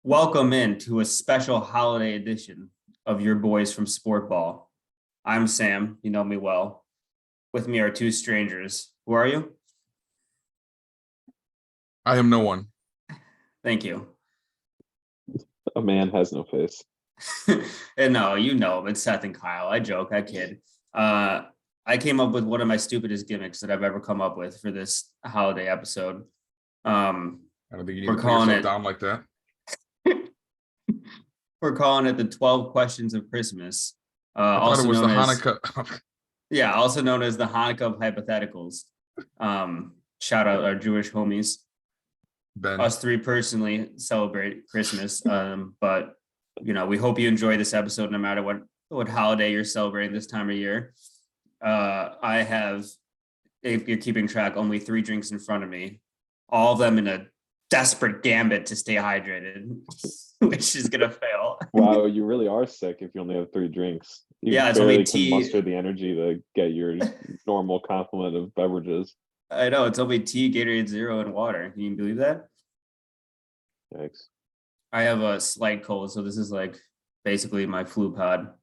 Welcome in to a special holiday edition of Your Boys from Sport Ball. I'm Sam. You know me well. With me are two strangers. Who are you? I am no one. Thank you. A man has no face. And no, you know, it's Seth and Kyle. I joke, I kid. I came up with one of my stupidest gimmicks that I've ever come up with for this holiday episode. I don't think you need We're to put calling yourself it- down like that. We're calling it the 12 Questions of Christmas. I thought Also it was the known as, Hannukah. yeah, also known as the Hannukah of Hypotheticals. Shout out our Jewish homies. Ben. Us three personally celebrate Christmas, but you know, we hope you enjoy this episode no matter what holiday you're celebrating this time of year. I have, if you're keeping track, only 3 drinks in front of me, all of them in a desperate gambit to stay hydrated, which is gonna fail. Wow, you really are sick if you only have 3 drinks. You Yeah, it's barely only can tea. muster the energy to get your normal complement of beverages. I know, it's only tea, Gatorade Zero, and water. Can you believe that? Yikes. I have a slight cold, so this is like basically my flu pod. Of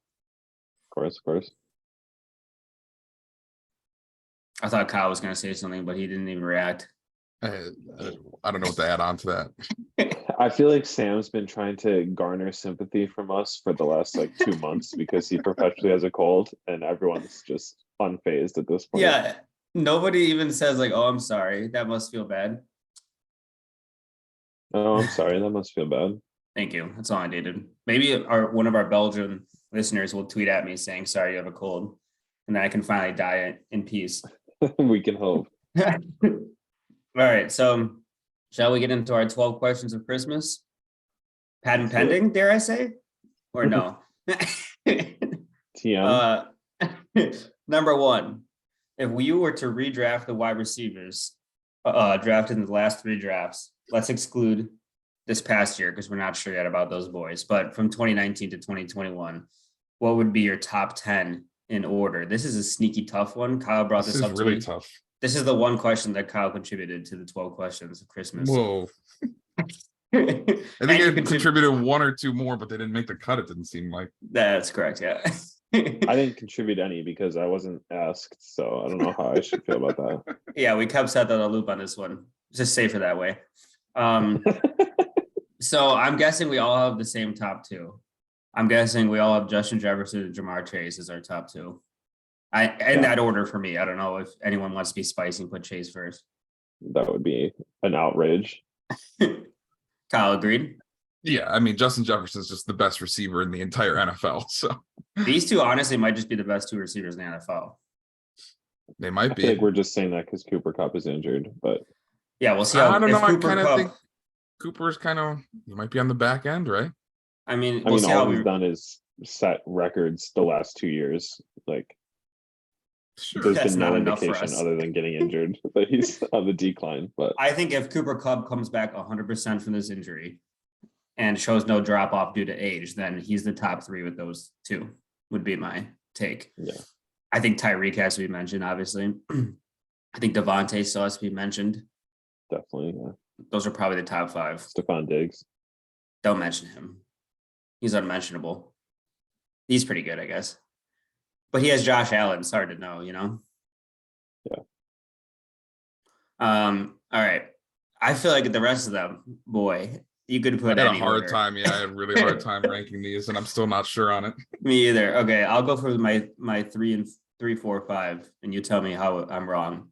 course. I thought Kyle was gonna say something, but he didn't even react. I don't know what to add on to that. I feel like Sam's been trying to garner sympathy from us for the last 2 months because he perpetually has a cold and everyone's just unfazed at this point. Yeah, nobody even says like, "Oh, I'm sorry. That must feel bad." Oh, I'm sorry. That must feel bad. Thank you. That's all I needed. Maybe one of our Belgian listeners will tweet at me saying, "Sorry, you have a cold," and then I can finally die in peace. We can hope. All right. So, shall we get into our 12 questions of Christmas? Patent pending, dare I say, or no? TM. Number 1, if you were to redraft the wide receivers drafted in the last 3 drafts, let's exclude this past year because we're not sure yet about those boys, but from 2019 to 2021, what would be your top 10 in order? This is a sneaky tough one. Kyle brought This this is up really to me. tough. This is the one question that Kyle contributed to the 12 questions of Christmas. Whoa. I And think you it contributed 1 or 2 more, but they didn't make the cut, it didn't seem like. That's correct, yeah. I didn't contribute any because I wasn't asked, so I don't know how I should feel about that. Yeah, we kept Seth on the loop on this one. Just safer that way. So I'm guessing we all have the same top 2. I'm guessing we all have Justin Jefferson and Jamar Chase as our top 2. In that order for me. I don't know if anyone wants to be spicy and put Chase first. That would be an outrage. Kyle agreed. Yeah, I mean, Justin Jefferson's just the best receiver in the entire NFL. So These two honestly might just be the best 2 receivers in the NFL. they might I be. feel like we're just saying that because Cooper Kupp is injured, but Yeah, we'll see how I don't know. I Cooper kind of Kupp, think Cooper's he might be on the back end, right? I mean, I we'll mean, see how all he's done is set records the last 2 years. Sure. There's That's been not no enough for indication us. other than getting injured that he's on the decline. But I think if Cooper Kupp comes back 100% from this injury and shows no drop off due to age, then he's the top 3 with those 2, would be my take. yeah, I think Tyreek has to be mentioned, obviously. I think Devontae still has to be mentioned. definitely. Yeah. Those are probably the top 5. Stephon Diggs. Don't mention him. He's unmentionable. He's pretty good, I guess. But he has Josh Allen. It's hard to know, you know? Yeah. All right. I feel like the rest of them, boy, you could put I had a any hard order. time. Yeah, I had a really hard time ranking these, and I'm still not sure on it. Me either. Okay, I'll go for my 3, 4, 5, and you tell me how I'm wrong.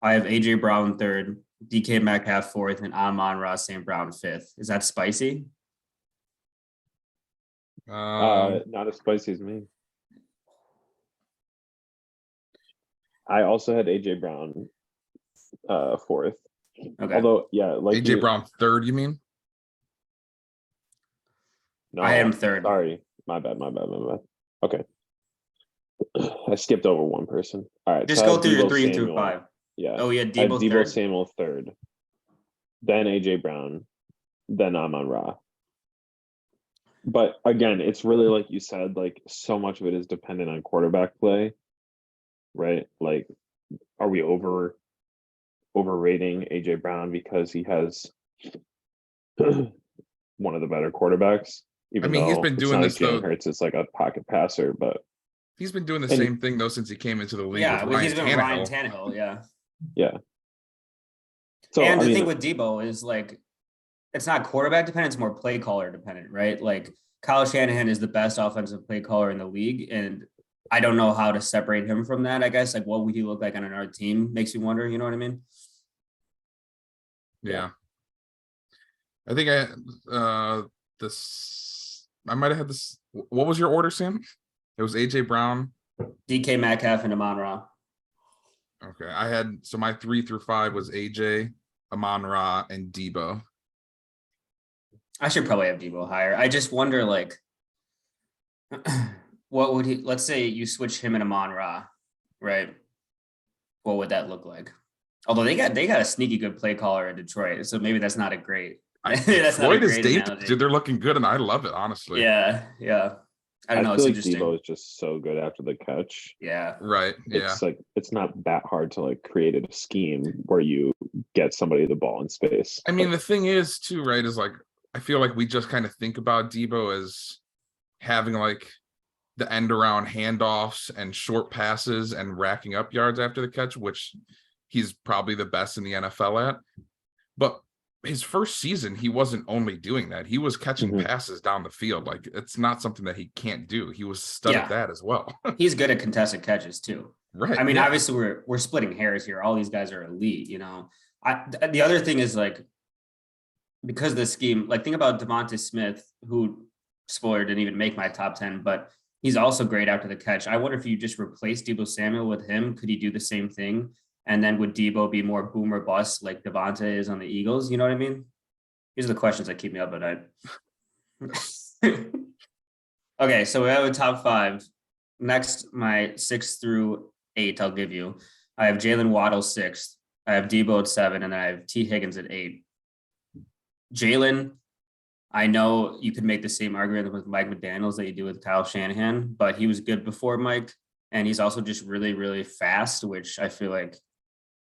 I have AJ Brown 3rd, DK Metcalf 4th, and Amon-Ra St. Brown 5th. Is that spicy? Not as spicy as me. I also had AJ Brown 4th. Okay. Although, yeah, like AJ Brown 3rd, you mean? No, I had him 3rd. Sorry, my bad. Okay, I skipped over one person. All right, Just so I go have through your Deebo 3 through Samuel. 5. Yeah, Oh, yeah, I have Debo Deebo 3rd. Samuel 3rd, then AJ Brown, then Amon-Ra. But again, it's really like you said, like so much of it is dependent on quarterback play, right? Like, are we overrating AJ Brown because he has one of the better quarterbacks. Even mean, he's though been it's doing not this, like Jalen though. Hurts is like a pocket passer, but He's been doing the And- same thing though since he came into the league Yeah, with he's Ryan been Ryan Tannehill. Tannehill, yeah. yeah. So And I the mean, thing with Debo is like, it's not quarterback dependent, it's more play caller dependent, right? Like Kyle Shanahan is the best offensive play caller in the league. And I don't know how to separate him from that, I guess. Like, what would he look like on another team? Makes you wonder, you know what I mean? Yeah. I think I might have had this. What was your order, Sam? It was AJ Brown. DK Metcalf and Amon-Ra. Okay. I had so my 3 through 5 was AJ, Amon-Ra, and Debo. I should probably have Debo higher. I just wonder, like, what would he, let's say you switch him and Amon-Ra, right? What would that look like? Although they got a sneaky good play caller in Detroit, so maybe that's not a great. That's not a Detroit is great dangerous, analogy. dude. They're looking good, and I love it, honestly. Yeah. I don't know. I It's feel like interesting. Debo is just so good after the catch. Yeah. Right. Yeah. It's like it's not that hard to like create a scheme where you get somebody the ball in space. I mean, the thing is, too, right, is like I feel like we just kind of think about Debo as having like the end around handoffs and short passes and racking up yards after the catch, which he's probably the best in the NFL at. But his first season, he wasn't only doing that. He was catching passes down the field. Like, it's not something that he can't do. He was stud at that as well. He's good at contested catches too. Right. I mean, yeah. obviously we're splitting hairs here. All these guys are elite, you know. The other thing is like, because the scheme, like think about Devonta Smith, who spoiler didn't even make my top 10, but he's also great after the catch. I wonder if you just replace Deebo Samuel with him, could he do the same thing? And then would Debo be more boom or bust like Devonta is on the Eagles? You know what I mean? These are the questions that keep me up at night. Okay, so we have a top 5. Next, my 6 through 8, I'll give you. I have Jalen Waddle 6th. I have Debo at 7, and then I have T. Higgins at 8. Jalen, I know you could make the same argument with Mike McDaniels that you do with Kyle Shanahan, but he was good before Mike, and he's also just really, really fast, which I feel like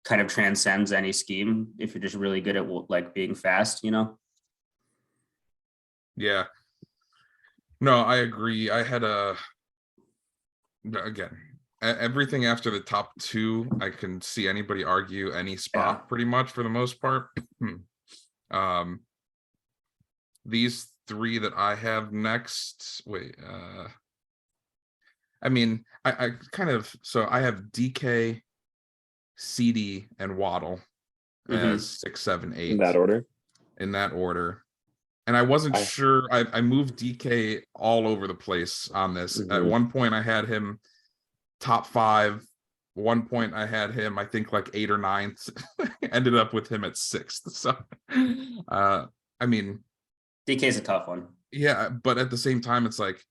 kind of transcends any scheme if you're just really good at like being fast, you know? Yeah. No, I agree. I had again, everything after the top 2, I can see anybody argue any spot pretty much for the most part. These 3 that I have next, I mean, I kind of, so I have DK, CD, and Waddle as 6, 7, 8. In that order. And I wasn't sure. I moved DK all over the place on this. At one point, I had him top 5. One point, I had him, I think, like 8th or 9th. Ended up with him at 6th. So, I mean, DK's a tough one. Yeah, but at the same time, it's like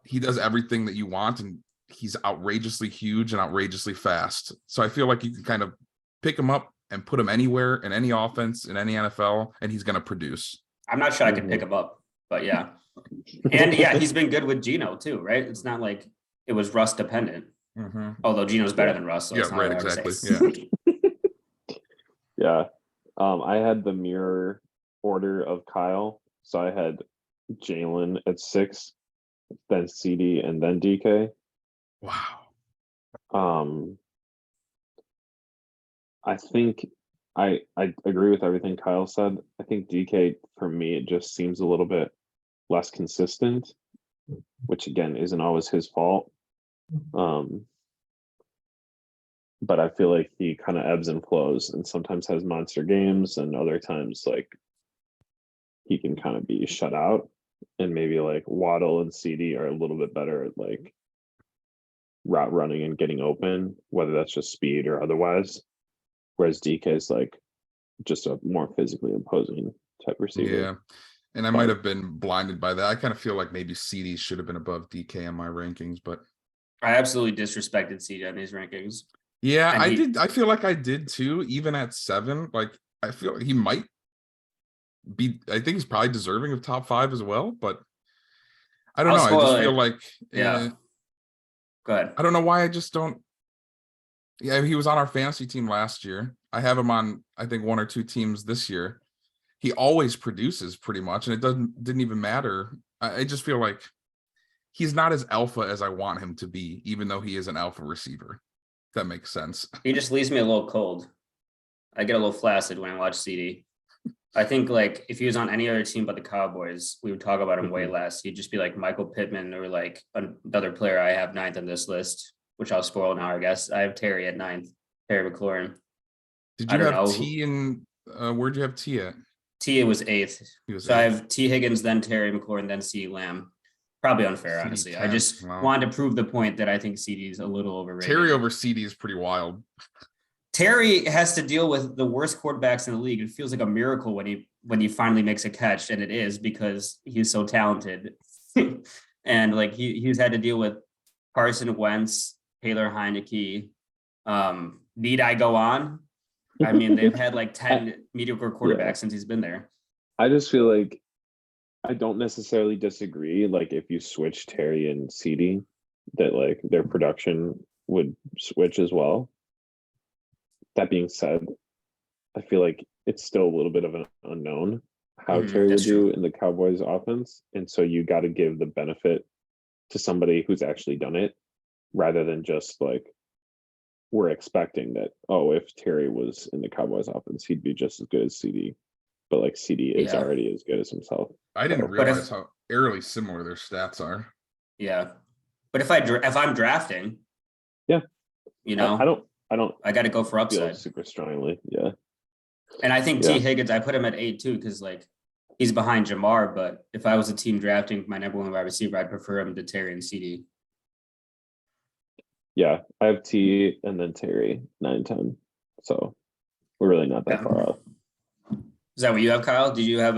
he does everything that you want, and he's outrageously huge and outrageously fast. So I feel like you can kind of pick him up and put him anywhere in any offense in any NFL, and he's going to produce. I'm not sure I could pick him up, but yeah. And yeah, he's been good with Geno too, right? It's not like it was Russ dependent. Although Geno's better than Russ. So yeah, right, exactly. Yeah. I had the mirror order of Kyle. So I had Jalen at 6, then CD, and then DK. Wow. I think I agree with everything Kyle said. I think DK, for me, it just seems a little bit less consistent, which again isn't always his fault. But I feel like he kind of ebbs and flows, and sometimes has monster games, and other times like he can kind of be shut out. And maybe like Waddle and CD are a little bit better at like route running and getting open, whether that's just speed or otherwise. Whereas DK is like just a more physically imposing type receiver. Yeah. And I might have been blinded by that. I kind of feel like maybe CD should have been above DK in my rankings, but I absolutely disrespected CD on these rankings. Yeah, I did. I feel like I did too, even at 7. Like, I feel like he might be, I think he's probably deserving of top 5 as well, but I don't know. I just feel like, yeah. Go ahead. I don't know why I just don't. Yeah, he was on our fantasy team last year. I have him on, I think, 1 or 2 teams this year. He always produces pretty much, and it didn't even matter. I just feel like he's not as alpha as I want him to be, even though he is an alpha receiver. If that makes sense. He just leaves me a little cold. I get a little flaccid when I watch CD. I think like if he was on any other team but the Cowboys, we would talk about him way less. He'd just be like Michael Pittman or like another player I have 9th on this list, which I'll spoil now, I guess. I have Terry at 9th, Terry McLaurin. Did you have T and where'd you have T at? T was 8th. So I have T Higgins, then Terry McLaurin, then C Lamb. Probably unfair, CD honestly. 10. I just wanted to prove the point that I think CD is a little overrated. Terry over CD is pretty wild. Terry has to deal with the worst quarterbacks in the league. It feels like a miracle when he finally makes a catch, and it is because he's so talented. And like he's had to deal with Carson Wentz, Taylor Heineke. Need I go on? I mean, they've had like 10 mediocre quarterbacks since he's been there. I just feel like I don't necessarily disagree. Like if you switch Terry and CD, that like their production would switch as well. That being said, I feel like it's still a little bit of an unknown how Terry would do in the Cowboys offense. And so you got to give the benefit to somebody who's actually done it rather than just like, we're expecting that, oh, if Terry was in the Cowboys offense, he'd be just as good as CD. But like CD is already as good as himself. I didn't realize how eerily similar their stats are. Yeah. But if I'm drafting, you know, I got to go for upside super strongly. Yeah. And I think T Higgins, I put him at 8 too, because like he's behind Jamar, but if I was a team drafting my number 1 wide receiver, I'd prefer him to Terry and CD. Yeah, I have T and then Terry 9, 10. So we're really not that far off. Is that what you have, Kyle? Did you have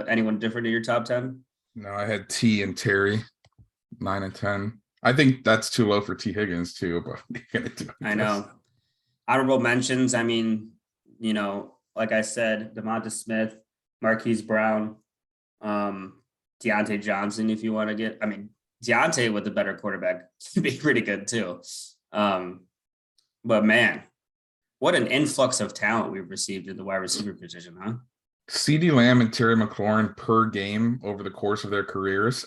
anyone different in your top 10? No, I had T and Terry 9 and 10. I think that's too low for T Higgins too, but I know. Honorable mentions. I mean, you know, like I said, Devonta Smith, Marquise Brown, Deontay Johnson. If you want to get, I mean, Deontay with a better quarterback can be pretty good too. But man, what an influx of talent we've received in the wide receiver position, huh? CeeDee Lamb and Terry McLaurin per game over the course of their careers.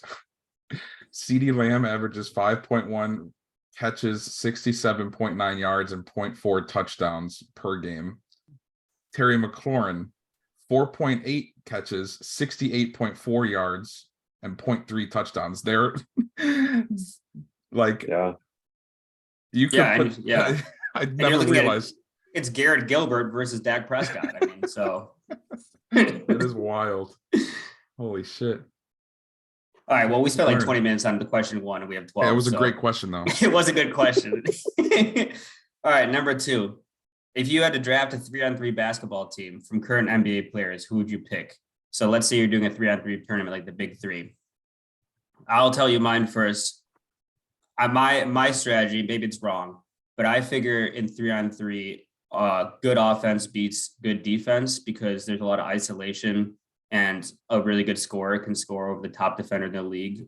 CeeDee Lamb averages 5.1 catches, 67.9 yards, and 0.4 touchdowns per game. Terry McLaurin, 4.8 catches, 68.4 yards, and 0.3 touchdowns. They're like, you could I never realized it's Garrett Gilbert versus Dak Prescott. I mean, so that is wild. Holy shit. All right. Well, we spent like 20 minutes on the question 1 and we have 12. Yeah, it was a great question though. It was a good question. All right. Number 2, if you had to draft a 3-on-3 basketball team from current NBA players, who would you pick? So let's say you're doing a 3-on-3 tournament, like the big 3. I'll tell you mine first. My strategy, maybe it's wrong, but I figure in 3-on-3, good offense beats good defense because there's a lot of isolation and a really good scorer can score over the top defender in the league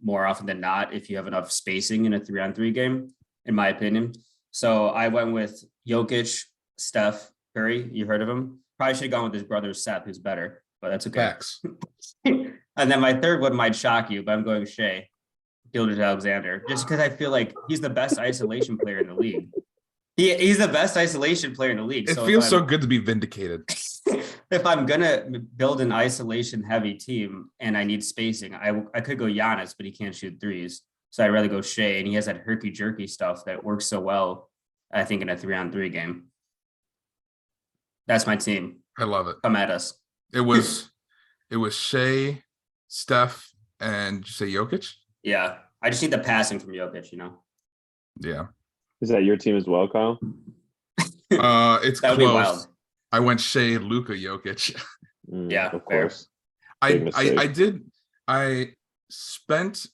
more often than not if you have enough spacing in a 3-on-3 game, in my opinion. So I went with Jokic, Steph, Curry. You heard of him? Probably should have gone with his brother Seth, who's better, but that's okay. Facts. And then my third one might shock you, but I'm going Shea Gilgeous-Alexander, just because I feel like he's the best isolation player in the league. He's the best isolation player in the league. It feels so good to be vindicated. If I'm gonna build an isolation heavy team and I need spacing, I could go Giannis, but he can't shoot threes. So I'd rather go Shea, and he has that herky jerky stuff that works so well, I think, in a 3-on-3 game. That's my team. I love it. Come at us. It was Shea, Steph, and say Jokic. Yeah, I just need the passing from Jokic, you know. Yeah. Is that your team as well, Kyle? It's that would close. Be wild. I went Shea, Luka, Jokic. Yeah, of course. I spent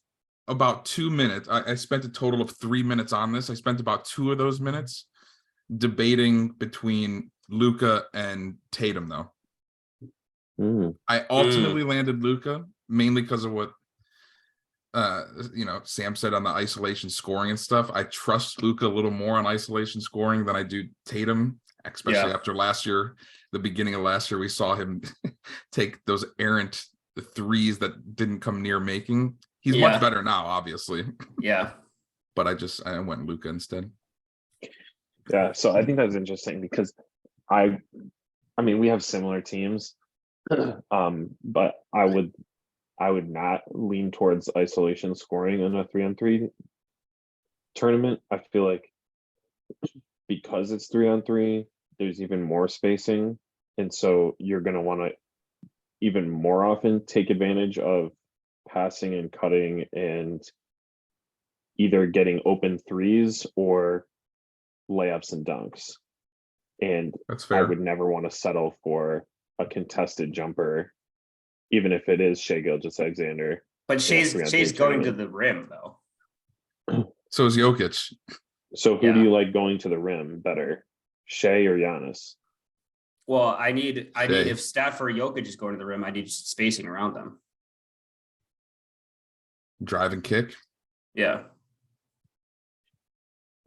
about 2 minutes. I spent a total of 3 minutes on this. I spent about 2 of those minutes debating between Luka and Tatum, though. I ultimately landed Luka mainly because of what Sam said on the isolation scoring and stuff, I trust Luka a little more on isolation scoring than I do Tatum, especially after last year. The beginning of last year, we saw him take those errant threes that didn't come near making. He's much better now, obviously. Yeah. But I went Luka instead. Yeah, so I think that's interesting because I mean we have similar teams, but I would not lean towards isolation scoring in a 3-on-3 tournament. I feel like because it's 3-on-3, there's even more spacing, and so you're going to want to even more often take advantage of passing and cutting and either getting open threes or layups and dunks. And That's fair. I would never want to settle for a contested jumper, even if it is Shai Gilgeous-Alexander. But Shai's going to the rim though. So is Jokic. So who do you like going to the rim better, Shai or Giannis? Well, I need if Steph or Jokic is going to the rim, I need spacing around them. Drive and kick. Yeah.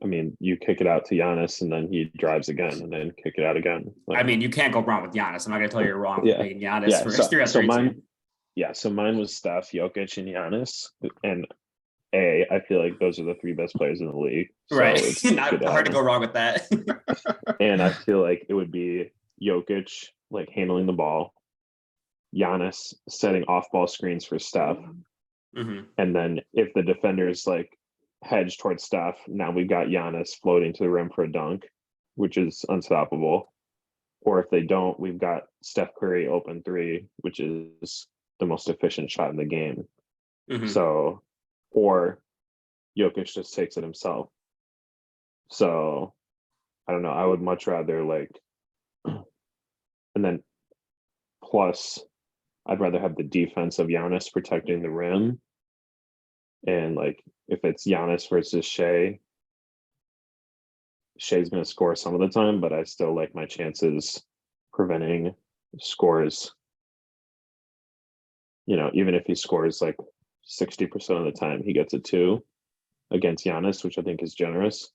I mean, you kick it out to Giannis and then he drives again and then kick it out again. I mean, you can't go wrong with Giannis. I'm not going to tell you you're wrong with making Giannis for 3-on-3. So mine was Steph, Jokic, and Giannis. And I feel like those are the three best players in the league. So right. It's not hard to go wrong with that. And I feel like it would be Jokic, like handling the ball, Giannis setting off-ball screens for Steph. Mm-hmm. And then if the defenders like hedge towards Steph, now we've got Giannis floating to the rim for a dunk, which is unstoppable. Or if they don't, we've got Steph Curry open three, which is the most efficient shot in the game. Mm-hmm. So, or Jokic just takes it himself. So, I don't know. I would much rather and then plus, I'd rather have the defense of Giannis protecting the rim. And if it's Giannis versus Shai, Shai's going to score some of the time, but I still like my chances preventing scores. Even if he scores 60% of the time, he gets a 2 against Giannis, which I think is generous.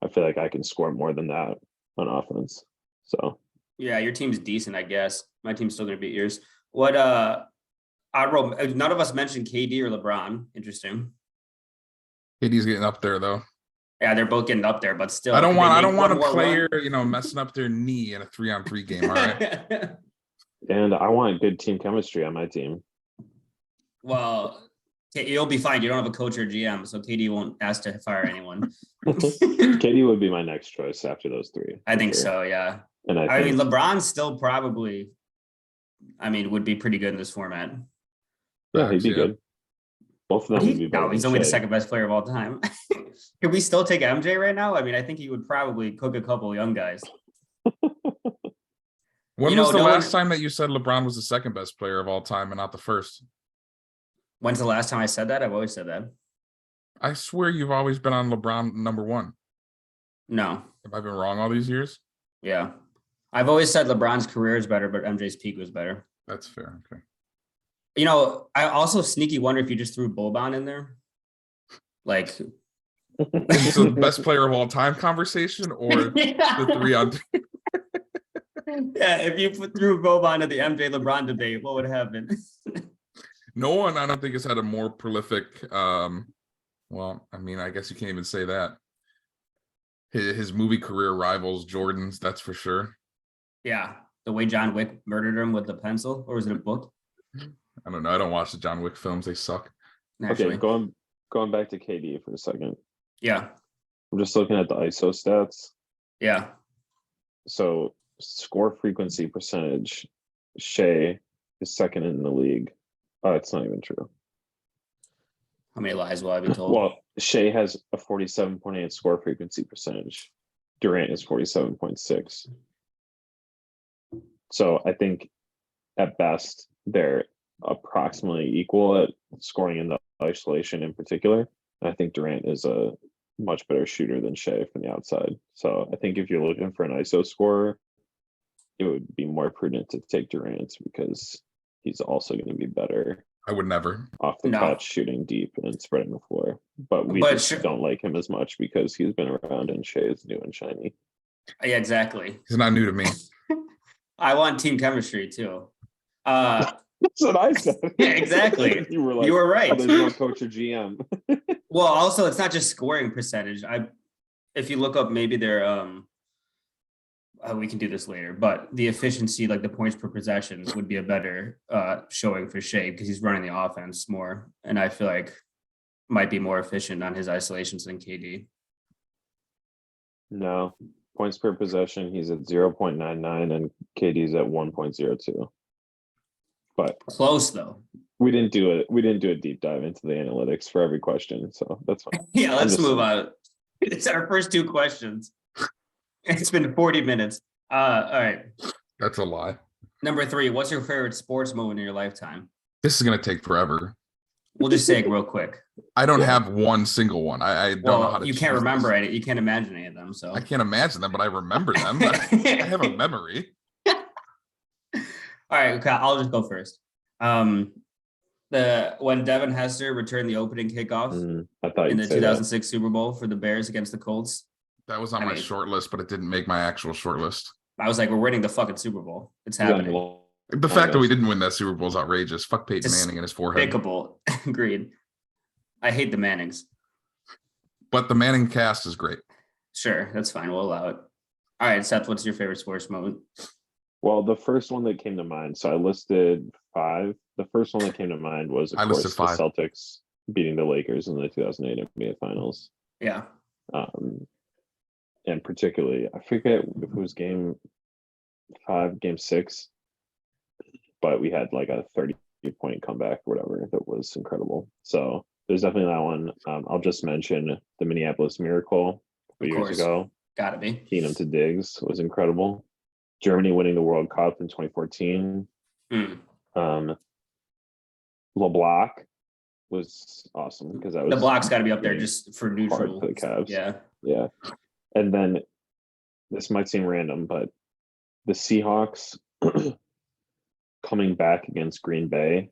I feel like I can score more than that on offense. So yeah, your team's decent, I guess. My team's still going to beat yours. What I wrote, none of us mentioned KD or LeBron. Interesting. KD's getting up there though. Yeah, they're both getting up there, but still. I don't want a player, messing up their knee in a 3-on-3 game. All right. And I want good team chemistry on my team. Well, you'll be fine. You don't have a coach or GM, so KD won't ask to fire anyone. KD would be my next choice after those three. I think so, yeah. And I mean, LeBron still probably, would be pretty good in this format. Yeah, he'd be good. Both of them would be better. No, he's only the second best player of all time. Can we still take MJ right now? I mean, I think he would probably cook a couple of young guys. When was the last time that you said LeBron was the second best player of all time and not the first? When's the last time I said that? I've always said that. I swear you've always been on LeBron number one. No. Have I been wrong all these years? Yeah. I've always said LeBron's career is better, but MJ's peak was better. That's fair. Okay. I also sneaky wonder if you just threw Boban in there. So the best player of all time conversation or the 3-on-3? Yeah, if you threw Boban to the MJ LeBron debate, what would happen? No one, I don't think, has had a more prolific. I guess you can't even say that. His movie career rivals Jordan's, that's for sure. Yeah, the way John Wick murdered him with the pencil, or was it a book? I don't know. I don't watch the John Wick films; they suck. Actually. Okay, going back to KD for a second. Yeah, I'm just looking at the ISO stats. Yeah. So score frequency percentage, Shai is second in the league. It's not even true. How many lies will I be told? Well, Shai has a 47.8 score frequency percentage. Durant is 47.6. So I think at best they're approximately equal at scoring in the isolation in particular. And I think Durant is a much better shooter than Shai from the outside. So I think if you're looking for an ISO scorer, it would be more prudent to take Durant because he's also going to be better I would never. off the No. touch, shooting deep and spreading the floor. But we But just sure- don't like him as much because he's been around and Shea is new and shiny. Yeah, exactly. He's not new to me. I want team chemistry too. Uh, That's what I said. Yeah, exactly. You were like, you were right. oh, there's no coach or GM. Well, also it's not just scoring percentage. If you look up maybe their we can do this later, but the efficiency, like the points per possession, would be a better showing for Shea because he's running the offense more, and I feel like might be more efficient on his isolations than KD. No. Points per possession, he's at 0.99 and KD's at 1.02. But Close though. we didn't do a deep dive into the analytics for every question, so that's fine. Yeah, let's just move saying. on. It's our first two questions. It's been 40 minutes. All right. That's a lie. Number 3, what's your favorite sports moment in your lifetime? This is gonna take forever. We'll just say it real quick. I don't Yeah. have one single one. I don't know how Well, to. you can't choose remember this. it. You can't imagine any of them. So I can't imagine them, but I remember them. I have a memory. All right, okay, I'll just go first. When Devin Hester returned the opening kickoff I thought in you'd the say that. 2006 Super Bowl for the Bears against the Colts, That was on I my mean- short list, but it didn't make my actual short list. I was like, we're winning the fucking Super Bowl. It's He's on happening. the The fact that we didn't win that Super Bowl is outrageous. Fuck Peyton Just Manning and his forehead. Despicable. Agreed. I hate the Mannings. But the Manning cast is great. Sure, that's fine. We'll allow it. All right, Seth, what's your favorite sports moment? Well, the first one that came to mind, so I listed 5. The first one that came to mind was, of I course, listed the 5. Celtics beating the Lakers in the 2008 NBA Finals. Yeah. And particularly, I forget if it was game 5, game 6, but we had like a 30-point comeback or whatever that was incredible. So there's definitely that one. I'll just mention the Minneapolis Miracle a couple Of years course. ago. Gotta be. Keenum to Diggs was incredible. Germany winning the World Cup in 2014. Mm. LeBlanc was awesome because that was The block's got to be up there really just for hard neutral. for the Cavs. Yeah. Yeah. And then this might seem random, but the Seahawks coming back against Green Bay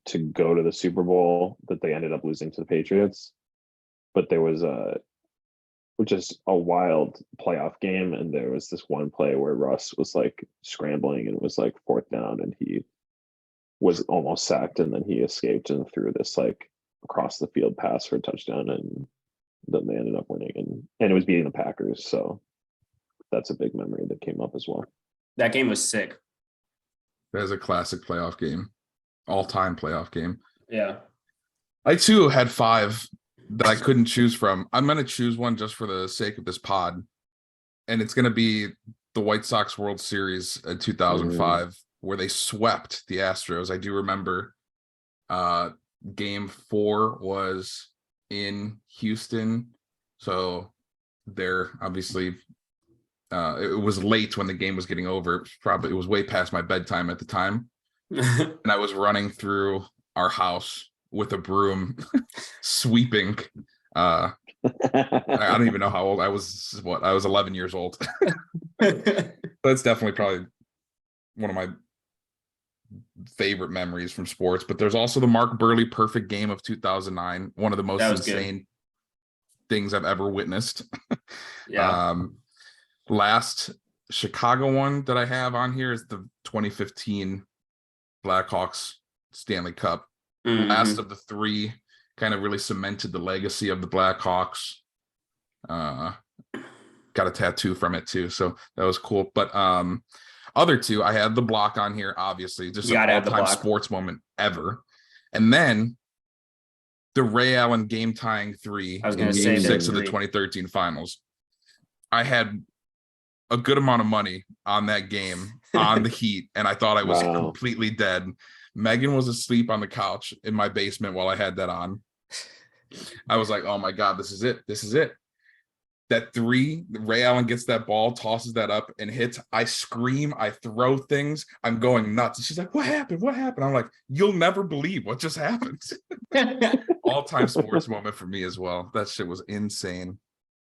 to go to the Super Bowl that they ended up losing to the Patriots. But there was just a wild playoff game, and there was this one play where Russ was like scrambling and it was like 4th down and he was almost sacked, and then he escaped and threw this like across the field pass for a touchdown, and then they ended up winning, and it was beating the Packers. So that's a big memory that came up as well. That game was sick. That is a classic playoff game. All-time playoff game. Yeah. I too had 5 that I couldn't choose from. I'm going to choose one just for the sake of this pod. And it's going to be the White Sox World Series in 2005, where they swept the Astros. I do remember game 4 was in Houston. So they're obviously it was late when the game was getting over. It was way past my bedtime at the time. And I was running through our house with a broom sweeping. I don't even know how old I was. I was 11 years old. That's definitely probably one of my favorite memories from sports. But there's also the Mark Burley perfect game of 2009. One of the most insane things I've ever witnessed. Yeah. Last Chicago one that I have on here is the 2015 Blackhawks Stanley Cup. Mhm. Last of the 3 kind of really cemented the legacy of the Blackhawks. Got a tattoo from it too, so that was cool. But other 2, I had the block on here, obviously, just an all-time sports moment ever. And then the Ray Allen game tying 3 in game 6 of the 2013 finals. I had a good amount of money on that game on the Heat, and I thought I was completely dead. Megan was asleep on the couch in my basement while I had that on. I was like, oh my God, this is it. This is it. That 3, Ray Allen gets that ball, tosses that up and hits. I scream, I throw things. I'm going nuts. And she's like, what happened? What happened? I'm like, you'll never believe what just happened. All-time sports moment for me as well. That shit was insane.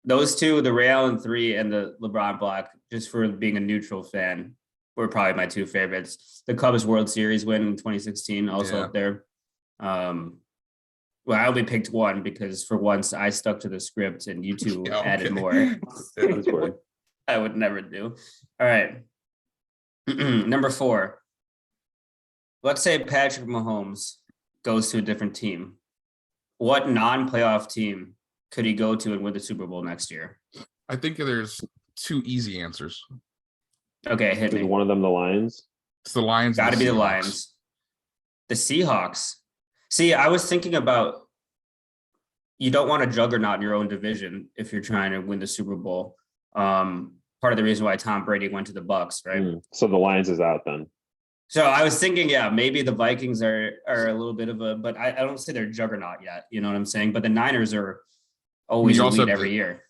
Those 2, the Ray Allen 3 and the LeBron block, just for being a neutral fan, were probably my 2 favorites. The Cubs World Series win in 2016, also up there. Well, I only picked one because for once I stuck to the script and you two Yeah, added okay. more. Yeah. That's weird. I would never do. All right. Number 4. Let's say Patrick Mahomes goes to a different team. What non-playoff team could he go to and win the Super Bowl next year? I think there's 2 easy answers. Okay, hit Is me. one of them the Lions? It's the Lions. Got to and be the Seahawks. Lions. The Seahawks. See, I was thinking about you don't want a juggernaut in your own division if you're trying to win the Super Bowl. Part of the reason why Tom Brady went to the Bucks, right? So the Lions is out then. So I was thinking, yeah, maybe the Vikings are a little bit of a, but I don't say they're juggernaut yet. You know what I'm saying? But the Niners are always You also elite have every the- year.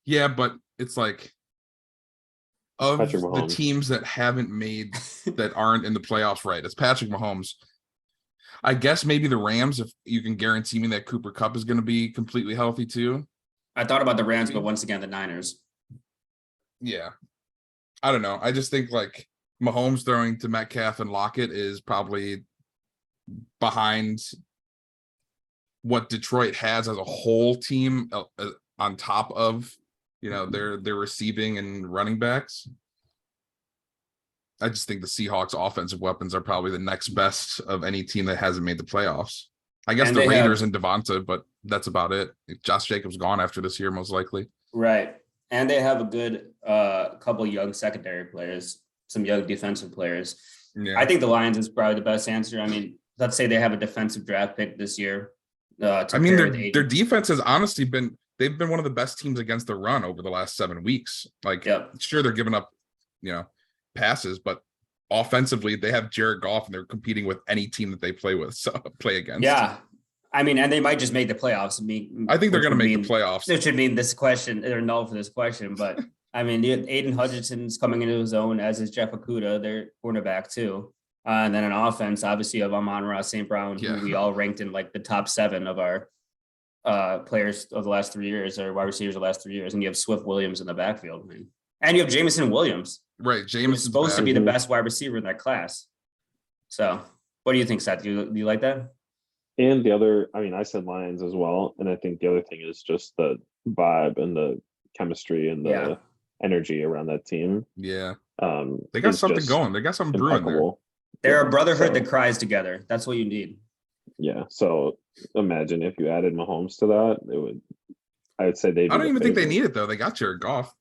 Yeah, but it's like of Patrick the Mahomes. teams that haven't made that aren't in the playoffs, right? It's Patrick Mahomes. I guess maybe the Rams, if you can guarantee me that Cooper Kupp is going to be completely healthy too. I thought about the Rams, Maybe. but once again, the Niners. Yeah. I don't know. I just think like Mahomes throwing to Metcalf and Lockett is probably behind what Detroit has as a whole team on top of, their receiving and running backs. I just think the Seahawks offensive weapons are probably the next best of any team that hasn't made the playoffs. I guess And the they Raiders have- and Devonta, but that's about it. Josh Jacobs gone after this year, most likely. Right. And they have a good couple young secondary players, some young defensive players. Yeah. I think the Lions is probably the best answer. I mean, let's say they have a defensive draft pick this year. I mean, their defense has honestly they've been one of the best teams against the run over the last 7 weeks. Like, sure, they're giving up, passes, but offensively, they have Jared Goff and they're competing with any team that they play against. Yeah. I mean, and they might just make the playoffs. I think they're going to make the playoffs. It should mean this question, they're null for this question, but I mean, Aiden Hutchinson's coming into his own, as is Jeff Okudah, their cornerback too. And then an offense, obviously, of Amon-Ra St. Brown, who we all ranked in like the top 7 of our players of the last 3 years, or wide receivers of the last 3 years. And you have Swift Williams in the backfield, man. And you have Jameson Williams. Right. Jameson supposed to be the best wide receiver in that class. So what do you think, Seth? Do you like that? And the other, I mean, I said Lions as well. And I think the other thing is just the vibe and the chemistry and the energy around that team. Yeah. They got something going. They got something brewing there. They're a brotherhood that cries together. That's what you need. Yeah. So imagine if you added Mahomes to that, I would say I don't even think they need it though. They got Jared Goff.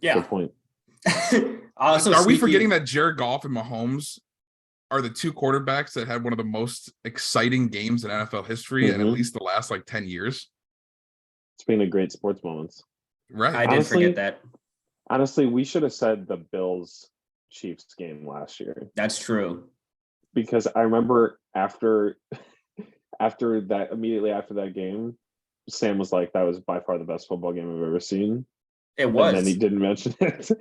Yeah. Good point. Also, are we forgetting that Jared Goff and Mahomes are the 2 quarterbacks that had one of the most exciting games in NFL history in at least the last 10 years? Speaking of great sports moments. Right. I did forget that. Honestly, we should have said the Bills Chiefs game last year. That's true. Because I remember after that, immediately after that game, Sam was like, that was by far the best football game I've ever seen. It was. And then he didn't mention it.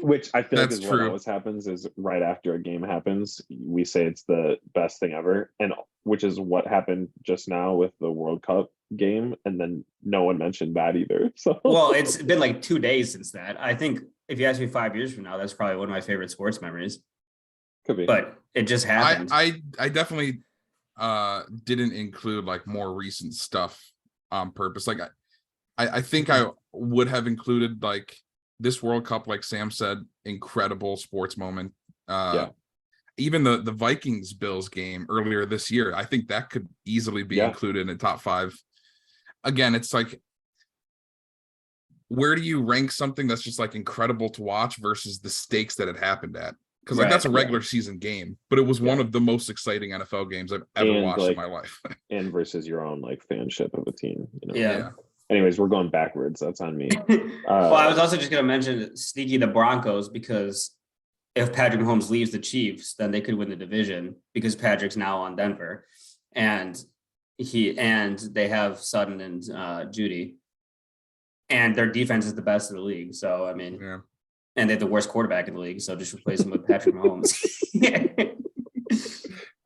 Which I feel like is true. what always happens is right after a game happens, we say it's the best thing ever. And which is what happened just now with the World Cup game. And then no one mentioned that either. So well, it's been 2 days since that. I think if you ask me 5 years from now, that's probably one of my favorite sports memories. Could be. But it just happened. I definitely didn't include more recent stuff on purpose. I think I would have included this World Cup, like Sam said, incredible sports moment. Even the Vikings Bills game earlier this year, I think that could easily be included in the top 5. Again, it's where do you rank something that's just incredible to watch versus the stakes that it happened at? Because that's a regular season game, but it was one of the most exciting NFL games I've ever watched in my life. And versus your own fanship of a team. Yeah. Anyways, we're going backwards. That's on me. Well, I was also just going to mention sneaky the Broncos, because if Patrick Mahomes leaves the Chiefs, then they could win the division because Patrick's now on Denver, and they have Sutton and Judy, and their defense is the best in the league. So I mean, and they have the worst quarterback in the league. So just replace him with Patrick Mahomes.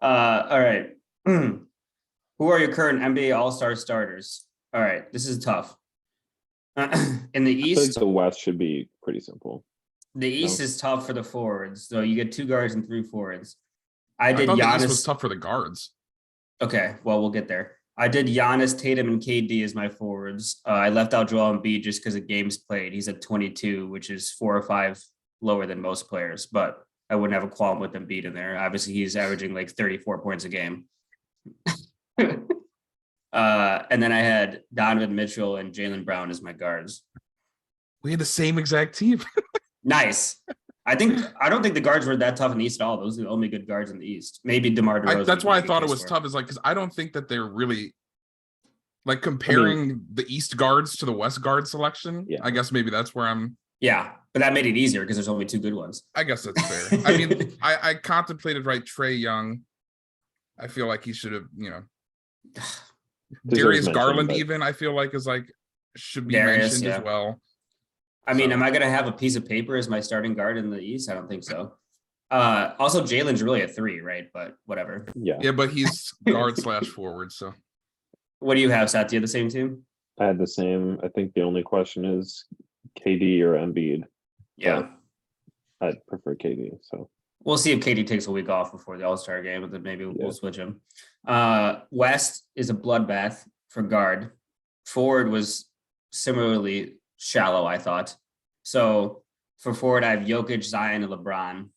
All right. Who are your current NBA All-Star starters? All right, this is tough. In the East, I think the West should be pretty simple. The East is tough for the forwards. So you get 2 guards and 3 forwards. I I did thought the East was Giannis. tough for the guards. Okay, well, we'll get there. I did Giannis, Tatum, and KD as my forwards. I left out Joel Embiid just because of games played. He's at 22, which is 4 or 5 lower than most players, but I wouldn't have a qualm with Embiid in there. Obviously, he's averaging like 34 points a game. And then I had Donovan Mitchell and Jaylen Brown as my guards. We had the same exact team. Nice. I don't think the guards were that tough in the East at all. Those are the only good guards in the East. Maybe DeMar DeRozan. That's why I thought it was tough. Is like because I don't think that they're really like comparing the East guards to the West guard selection. Yeah. I guess maybe that's where I'm. Yeah, but that made it easier because there's only 2 good ones. I guess that's fair. I mean, I contemplated Trae Young. I feel like he should have, Darius Garland even I feel like is like should be mentioned as well. I mean, am I going to have a piece of paper as my starting guard in the East? I don't think so. Also, Jalen's really a 3, right? But whatever. Yeah, but he's guard / forward. So, what do you have, Seth? Do you have the same team? I had the same. I think the only question is KD or Embiid. Yeah, I'd prefer KD. So we'll see if KD takes a week off before the All-Star game, but then maybe we'll switch him. West is a bloodbath for guard. Forward was similarly shallow, I thought. So for forward, I have Jokic, Zion, and LeBron.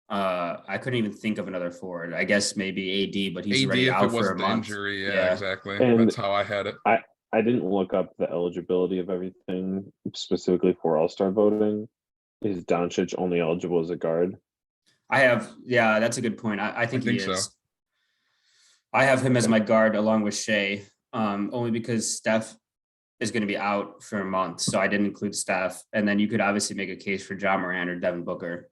I couldn't even think of another forward. I guess maybe AD, but he's already out for a month. Injury, yeah, exactly. And that's how I had it. I didn't look up the eligibility of everything specifically for All-Star voting. Is Doncic only eligible as a guard? That's a good point. I think he is. So. I have him as my guard along with Shea, only because Steph is going to be out for a month. So I didn't include Steph. And then you could obviously make a case for John Moran or Devin Booker.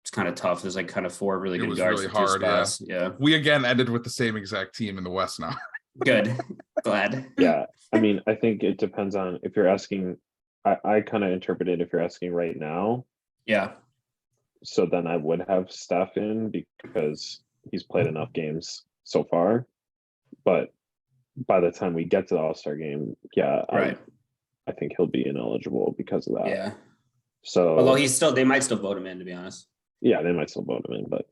It's kind of tough. There's like kind of 4 really good guards. Really hard, yeah. We again ended with the same exact team in the West now. Good. Glad. Yeah. I mean, I think it depends on if you're asking, I kind of interpret it if you're asking right now. Yeah. So then I would have Steph in because he's played enough games so far. But by the time we get to the All-Star game, right. I think he'll be ineligible because of that. Yeah. So although they might still vote him in, to be honest. Yeah, they might still vote him in, but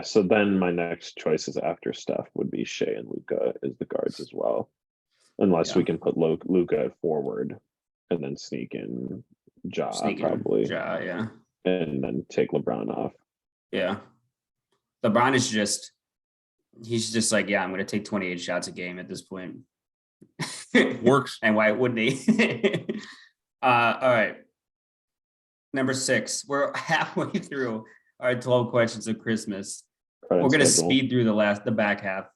so then my next choices after Steph would be Shea and Luka as the guards as well. Unless we can put Luka at forward and then sneak in probably. Yeah. And then take LeBron off. Yeah. LeBron is he's just like, I'm going to take 28 shots a game at this point. Works. And why wouldn't he? All right. Number 6. We're halfway through our 12 questions of Christmas. We're going to speed through the back half.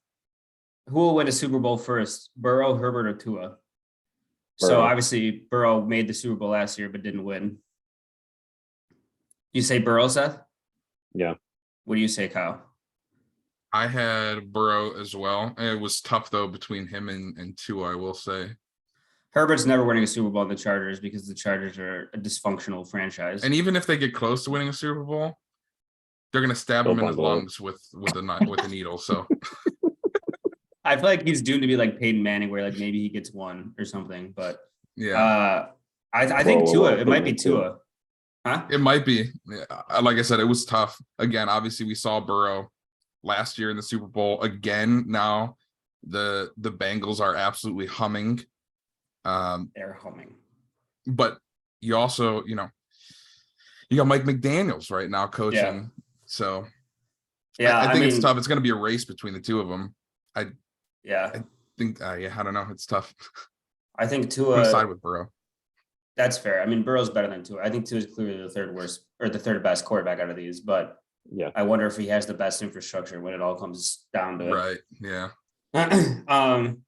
Who will win a Super Bowl first? Burrow, Herbert, or Tua? Burrow. So obviously Burrow made the Super Bowl last year, but didn't win. You say Burrow, Seth? Yeah. What do you say, Kyle? I had Burrow as well. It was tough though between him and Tua, I will say. Herbert's never winning a Super Bowl in the Chargers because the Chargers are a dysfunctional franchise. And even if they get close to winning a Super Bowl, they're gonna stab him in his lungs with a needle. So I feel like he's doomed to be like Peyton Manning, where like maybe he gets one or something. But yeah, I think Tua. It might be Tua. Huh? It might be. Yeah. Like I said, it was tough. Again, obviously we saw Burrow last year in the Super Bowl. Again, now the Bengals are absolutely humming. They're humming. But you also, you got Mike McDaniels right now coaching. Yeah. So I think it's tough. It's going to be a race between the two of them. I think, I don't know. It's tough. I think Tua. I'm side with Burrow. That's fair. I mean, Burrow's better than Tua. I think Tua is clearly the third worst or the third best quarterback out of these. But I wonder if he has the best infrastructure when it all comes down to it. Right. Yeah.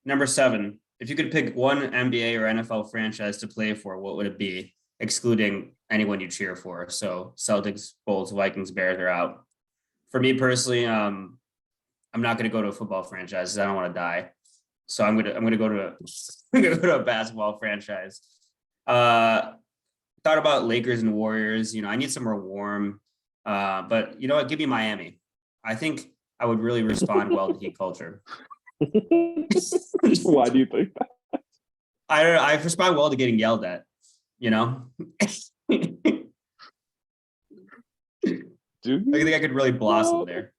Number 7. If you could pick one NBA or NFL franchise to play for, what would it be? Excluding anyone you cheer for. So Celtics, Bulls, Vikings, Bears are out. For me personally, I'm not going to go to a football franchise. I don't want to die. So I'm gonna go to a basketball franchise. Thought about Lakers and Warriors. I need somewhere warm. But you know what? Give me Miami. I think I would really respond well to heat culture. Why do you think that? I respond well to getting yelled at. Did Do I you? think I could really blossom No. there.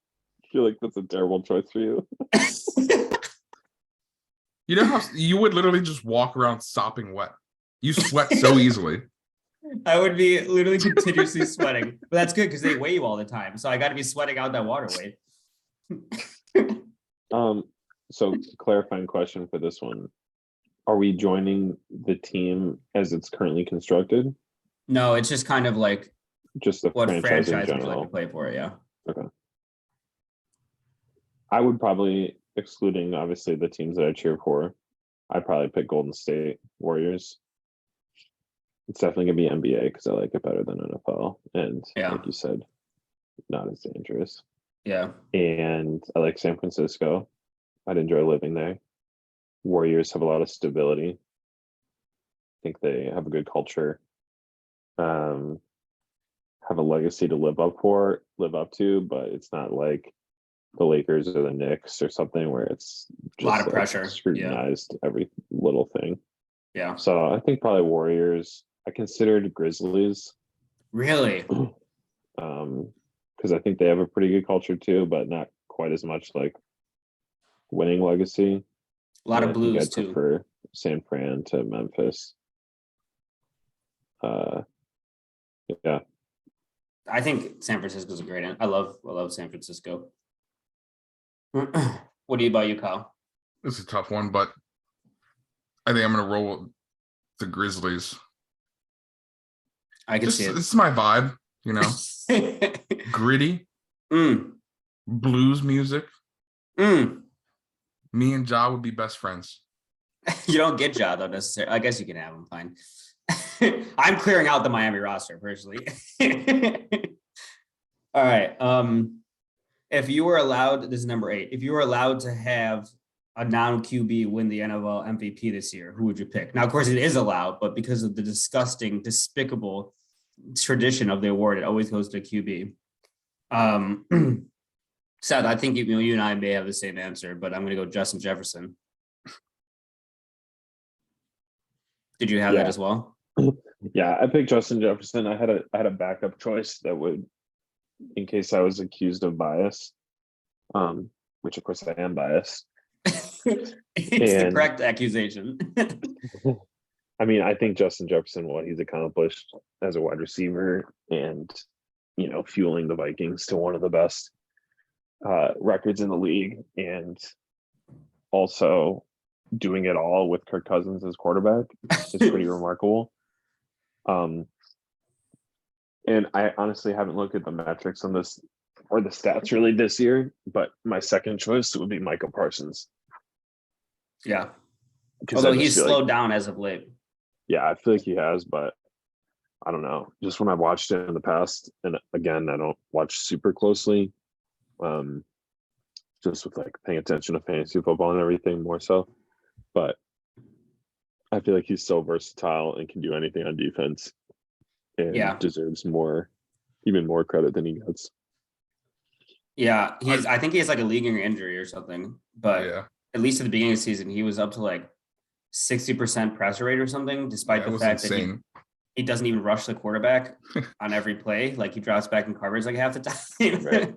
I feel like that's a terrible choice for you. You know how you would literally just walk around sopping wet. You sweat so easily. I would be literally continuously sweating, but that's good because they weigh you all the time. So I got to be sweating out that water weight. So clarifying question for this one. Are we joining the team as it's currently constructed? No, it's just kind of like Just the what franchise in franchise would you like to general? play for? Yeah. Okay. I would probably, excluding obviously the teams that I cheer for, I'd probably pick Golden State Warriors. It's definitely gonna be NBA because I like it better than NFL. And Yeah. like you said, not as dangerous. Yeah. And I like San Francisco. I'd enjoy living there. Warriors have a lot of stability. I think they have a good culture. Have a legacy to live up to, but it's not like the Lakers or the Knicks or something where it's A lot just of like pressure. Yeah. scrutinized every little thing. Yeah. So I think probably Warriors. I considered Grizzlies. Really? Because I think they have a pretty good culture too, but not quite as much like winning legacy. A lot And of I think blues I'd too. prefer San Fran to Memphis. Yeah. I think San Francisco's a great. I love San Francisco. What about you, Kyle? It's a tough one, but I think I'm gonna roll with the Grizzlies. I can see This is my vibe, you know. it. Gritty blues music. Me and Ja would be best friends. You don't get Ja though necessarily. I guess you can have him. Fine. I'm clearing out the Miami roster personally. All right. If you were allowed, this is number 8. If you were allowed to have a non-QB win the NFL MVP this year, who would you pick? Now, of course, it is allowed, but because of the disgusting, despicable tradition of the award, it always goes to a QB. Seth, I think you and I may have the same answer, but I'm going to go Justin Jefferson. Did you have that as well? Yeah, I picked Justin Jefferson. I had a backup choice that would, in case I was accused of bias, which of course I am biased. It's the correct accusation. I mean, I think Justin Jefferson, what he's accomplished as a wide receiver and, fueling the Vikings to one of the best records in the league, and also doing it all with Kirk Cousins as quarterback is pretty remarkable. And I honestly haven't looked at the metrics on this or the stats really this year, but my second choice would be Michael Parsons. Yeah. Although he's slowed down as of late. Yeah, I feel like he has, but I don't know. Just when I've watched it in the past, and again, I don't watch super closely, just with like paying attention to fantasy football and everything more so. But I feel like he's so versatile and can do anything on defense, and deserves even more credit than he gets. Yeah, I think he has like a lingering injury or something, but at least at the beginning of the season, he was up to like 60% pressure rate or something, despite the fact that he doesn't even rush the quarterback on every play. Like he drops back in coverage like half the time. Right.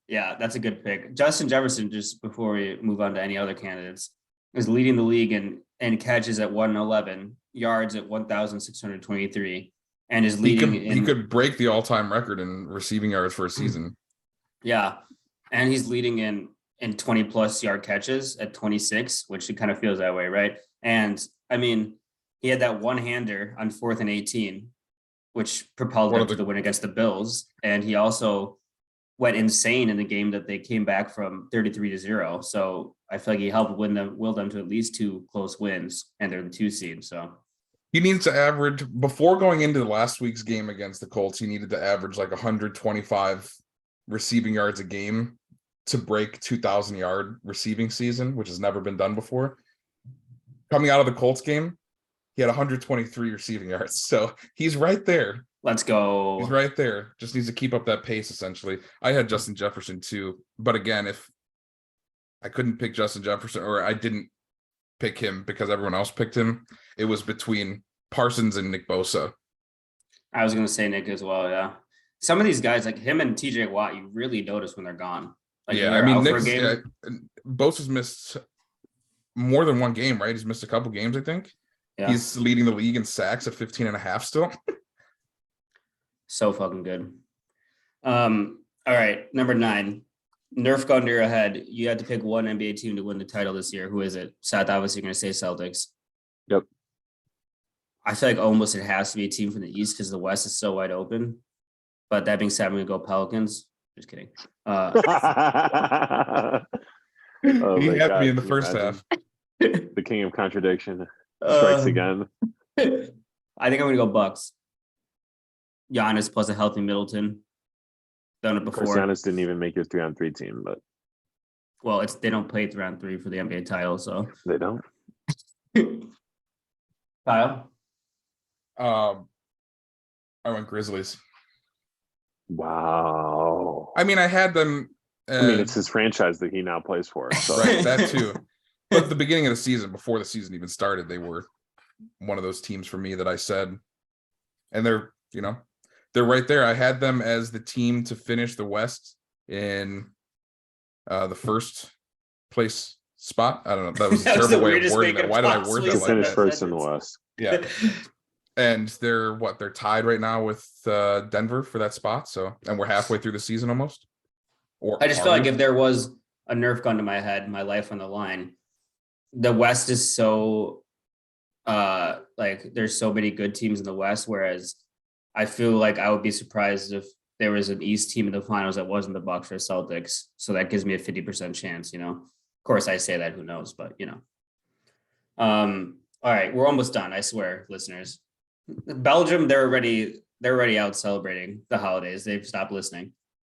Yeah, that's a good pick. Justin Jefferson, just before we move on to any other candidates, is leading the league in catches at 111, yards at 1,623, and is leading. He could break the all-time record in receiving yards for a season. Yeah, and he's leading in 20+ yard catches at 26, which it kind of feels that way, right? And I mean, he had that one-hander on 4th and 18, which propelled him to the win against the Bills, and he also went insane in the game that they came back from 33-0. So I feel like he helped will them to at least 2 close wins, and they're the 2 seed. So he needs to average, before going into last week's game against the Colts, he needed to average like 125 receiving yards a game to break 2,000-yard receiving season, which has never been done before. Coming out of the Colts game, he had 123 receiving yards. So he's right there. Let's go. He's right there. Just needs to keep up that pace, essentially. I had Justin Jefferson too. But again, if I couldn't pick Justin Jefferson, or I didn't pick him because everyone else picked him, it was between Parsons and Nick Bosa. I was going to say Nick as well, yeah. some of these guys, like him and TJ Watt, you really notice when they're gone. Like Yeah, I they're mean, out for a Nick's game. Bosa's missed more than one game, right? He's missed a couple games, I think. Yeah. He's leading the league in sacks at 15 and a half still. So fucking good. All right, number 9. Nerf gun to your head. You had to pick one NBA team to win the title this year. Who is it? Seth, obviously going to say Celtics. Yep. I feel like almost it has to be a team from the East because the West is so wide open. But that being said, I'm going to go Pelicans. Just kidding. Oh He my had God, me in the can you first imagine? half. The king of contradiction strikes again. I think I'm going to go Bucks. Giannis plus a healthy Middleton. Done it Of course, before. Giannis didn't even make your 3-on-3 team, but Well, they don't play 3-on-3 for the NBA title, so. they don't. Kyle? I went Grizzlies. Wow. I mean, I had them. I mean, it's his franchise that he now plays for. So. Right, that too. But at the beginning of the season, before the season even started, they were one of those teams for me that I said, and they're right there. I had them as the team to finish the West in the first place spot. I don't know. That was a That was terrible the way of weirdest wording way that. Why did I word possibly that To like finish that? first in the West. Yeah. And they're tied right now with Denver for that spot. So, and we're halfway through the season almost. Or I just feel like if there was a Nerf gun to my head, my life on the line, the West is so, like there's so many good teams in the West, whereas I feel like I would be surprised if there was an East team in the finals that wasn't the Bucks or Celtics. So that gives me a 50% chance, Of course I say that, who knows, but all right, we're almost done, I swear, listeners. Belgium, they're already out celebrating the holidays. They've stopped listening.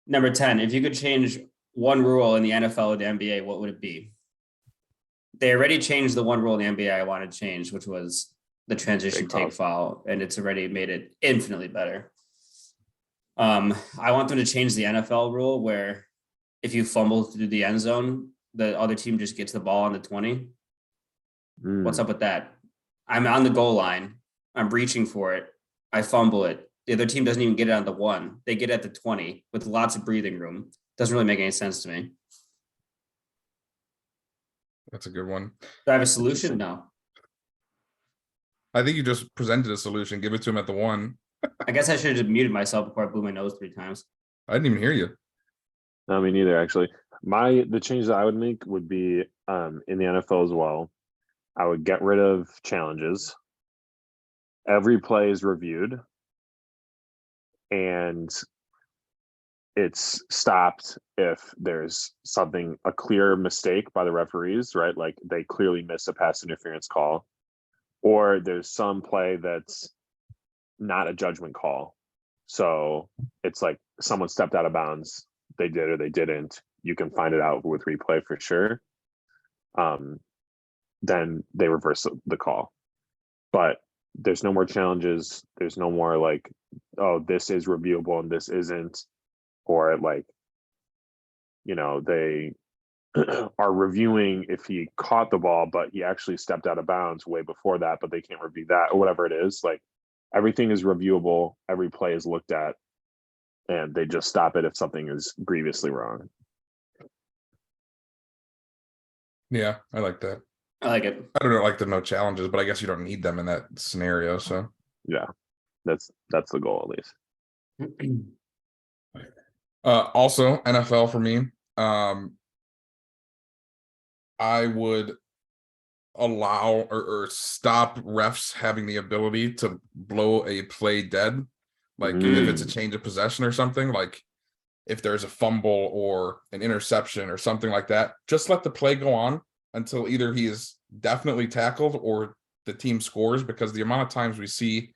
Number 10, if you could change one rule in the NFL or the NBA, what would it be? They already changed the one rule in the NBA I wanted to change, which was the transition take foul, and it's already made it infinitely better. I want them to change the NFL rule where if you fumble through the end zone, the other team just gets the ball on the 20. What's up with that? I'm on the goal line. I'm reaching for it. I fumble it. The other team doesn't even get it on the 1. They get it at the 20 with lots of breathing room. Doesn't really make any sense to me. That's a good one. Do I have a solution? No. I think you just presented a solution. Give it to him at the 1. I guess I should have muted myself before I blew my nose 3 times. I didn't even hear you. No, me neither, actually. The change that I would make would be in the NFL as well. I would get rid of challenges. Every play is reviewed. And it's stopped if there's a clear mistake by the referees, right? Like they clearly miss a pass interference call, or there's some play that's not a judgment call. So it's like someone stepped out of bounds. They did or they didn't. You can find it out with replay for sure. Then they reverse the call. But there's no more challenges. There's no more like, oh, this is reviewable and this isn't. Or like, they are reviewing if he caught the ball, but he actually stepped out of bounds way before that, but they can't review that or whatever it is. Like everything is reviewable. Every play is looked at and they just stop it if something is grievously wrong. Yeah, I like that. I like it. I don't like the no challenges, but I guess you don't need them in that scenario. So yeah, that's the goal at least. Also NFL for me. I would allow or stop refs having the ability to blow a play dead. Like if it's a change of possession or something, like if there's a fumble or an interception or something like that, just let the play go on until either he is definitely tackled or the team scores, because the amount of times we see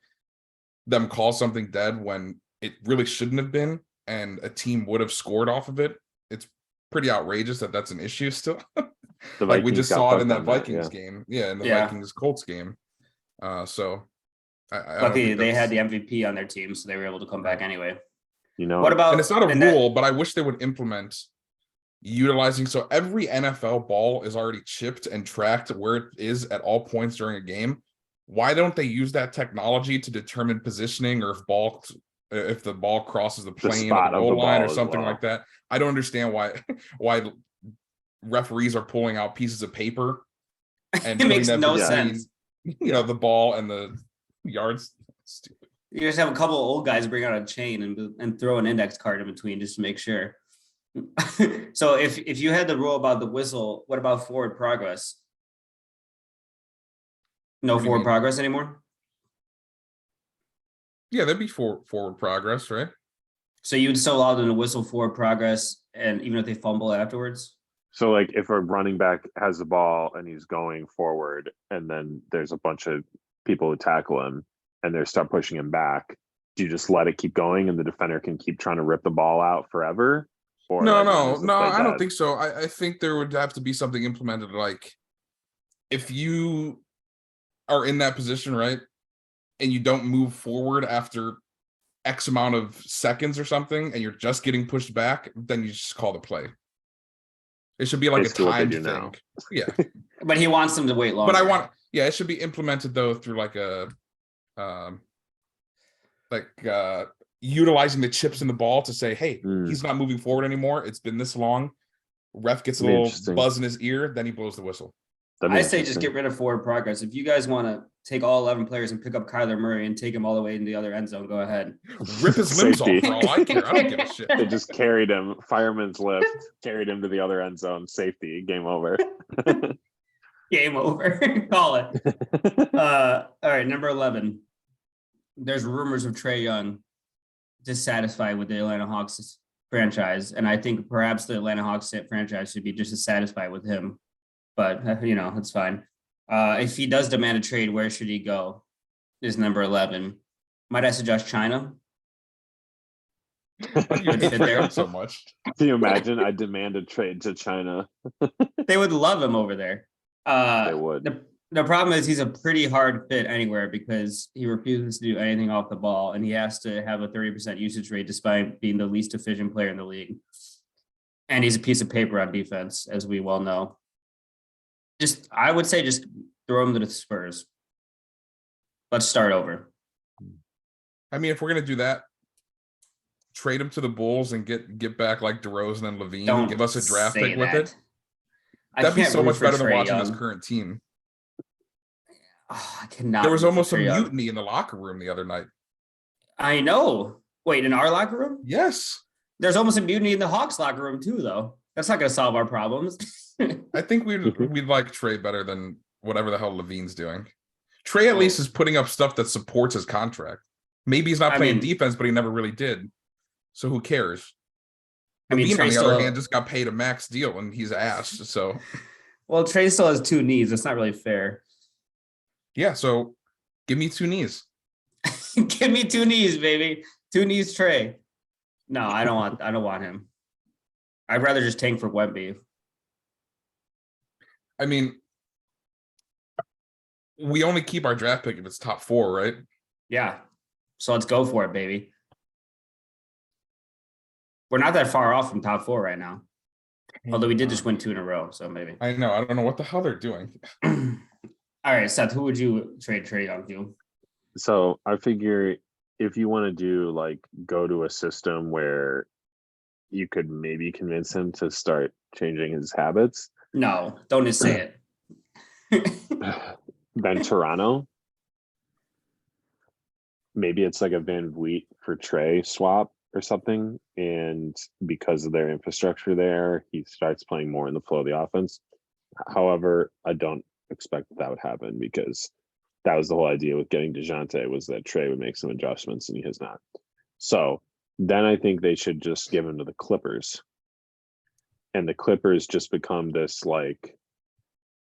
them call something dead when it really shouldn't have been and a team would have scored off of it, it's pretty outrageous that that's an issue still. Like we just saw it in that Vikings game. Yeah, in the Vikings Colts game. So I luckily they had the MVP on their team, so they were able to come back anyway. What about, and it's not a rule, but I wish they would implement utilizing, so every NFL ball is already chipped and tracked where it is at all points during a game. Why don't they use that technology to determine positioning, or if ball if the ball crosses the plane or spot the of the goal line or ball as something well. like that. I don't understand why referees are pulling out pieces of paper and It putting makes that no between, sense. the ball and the yards. Stupid. You just have a couple of old guys bring out a chain and throw an index card in between just to make sure. So if you had the rule about the whistle, what about forward progress? No What do you forward mean? progress anymore? Yeah, that'd be forward progress, right? So you would still allow them to whistle forward progress, and even if they fumble afterwards? So like if a running back has the ball and he's going forward and then there's a bunch of people who tackle him and they start pushing him back, do you just let it keep going and the defender can keep trying to rip the ball out forever? Or No, like, when no, is the no, play I don't dead? think so. I think there would have to be something implemented, like if you are in that position, right, and you don't move forward after X amount of seconds or something, and you're just getting pushed back, then you just call the play. It should be like Basically a what they timed do thing. now. Yeah. But he wants them to wait longer. But it should be implemented though through like a utilizing the chips in the ball to say, hey, he's not moving forward anymore. It's been this long. Ref gets a little buzz in his ear, then he blows the whistle. I say just get rid of forward progress. If you guys want to take all 11 players and pick up Kyler Murray and take him all the way into the other end zone, go ahead. Rip his limbs off Safety. for all I care. I don't give a shit. They just carried him, fireman's lift, carried him to the other end zone, safety, game over. Game over. Call it. All right, number 11. There's rumors of Trae Young dissatisfied with the Atlanta Hawks franchise, and I think perhaps the Atlanta Hawks franchise should be just as satisfied with him. But it's fine. If he does demand a trade, where should he go? Is number 11. Might I suggest China? Why do you hate Trae Young so much? Can you imagine? I demand a trade to China. They would love him over there. They would. The problem is he's a pretty hard fit anywhere because he refuses to do anything off the ball, and he has to have a 30% usage rate despite being the least efficient player in the league. And he's a piece of paper on defense, as we well know. I would say just throw him to the Spurs. Let's start over. I mean, if we're gonna do that, trade him to the Bulls and get back like DeRozan and Levine. Don't give us a draft say pick with that. it. That'd be so much better than watching Young. this current team. Oh, I cannot. There was almost a Trae Young. mutiny in the locker room the other night. I know. Wait, in our locker room? Yes. There's almost a mutiny in the Hawks locker room too, though. That's not going to solve our problems. I think we'd like Trae better than whatever the hell Levine's doing. Trae at least is putting up stuff that supports his contract. Maybe he's not playing defense, but he never really did. So who cares? Levine, on the other hand, just got paid a max deal and he's asked. So, well, Trae still has 2 knees. That's not really fair. Yeah, so give me 2 knees. Give me 2 knees, baby. 2 knees, Trae. No, I don't want him. I'd rather just tank for Wemby. I mean, we only keep our draft pick if it's top 4, right? Yeah. So let's go for it, baby. We're not that far off from top 4 right now. Although we did just win 2 in a row, so maybe. I know. I don't know what the hell they're doing. All right, Seth, who would you trade Young to? So I figure if you want to do go to a system where you could maybe convince him to start changing his habits. No, don't just say it. Then Toronto. Maybe it's like a Van Vliet for Trae swap or something. And because of their infrastructure there, he starts playing more in the flow of the offense. However, I don't expect that would happen because that was the whole idea with getting DeJounte was that Trae would make some adjustments and he has not. So then I think they should just give him to the Clippers. And the Clippers just become this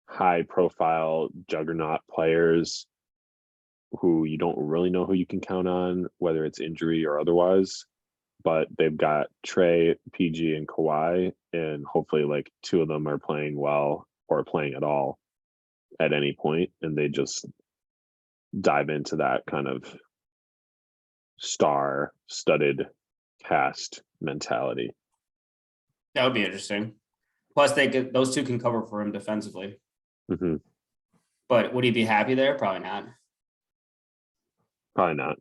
high profile juggernaut players who you don't really know who you can count on, whether it's injury or otherwise. But they've got Trae, PG, and Kawhi, and hopefully 2 of them are playing well or playing at all at any point, and they just dive into that kind of star-studded cast mentality. That would be interesting. Plus, those 2 can cover for him defensively. Mm-hmm. But would he be happy there? Probably not. Probably not.